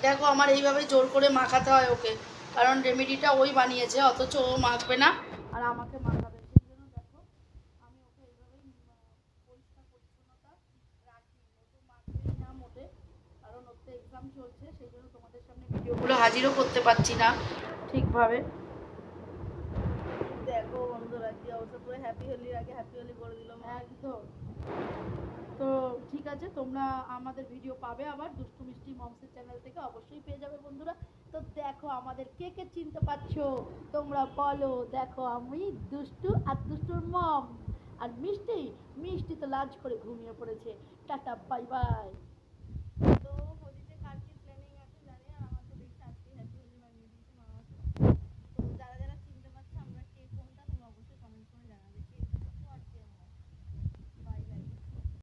দেখো আমার এইভাবে জোর করে মাখাতে হয় ওকে, কারণ রেমেডিটা ওই বানিয়েছে, অথচ ও মাখবে না আর আমাকে মাখাবে। সেই জন্য দেখো আমি ওকে এইভাবেই পরিষ্কার পরিচ্ছন্নতা রাখি। ও তো মাখবেই না মোটে, কারণ ওর তো এক্সাম চলছে, সেই জন্য তোমাদের সামনে ভিডিওগুলো হাজিরও করতে পারছি না ঠিকভাবে। দেখো বন্ধুরা কি অবস্থা, পুরো হ্যাপি হোলির আগে হ্যাপি হোলি করে দিলাম একদম। তো ঠিক আছে, তোমরা আমাদের ভিডিও পাবে আবার দুষ্টু মিষ্টি মমসের চ্যানেল থেকে, অবশ্যই পেয়ে যাবে বন্ধুরা। তো দেখো আমাদের কে কে চিনতে পারছো তোমরা বলো। দেখো আমি দুষ্টু আর দুষ্টুর মম। আর মিষ্টি, মিষ্টি তো লাজ করে ঘুমিয়ে পড়েছে। Tata bye bye.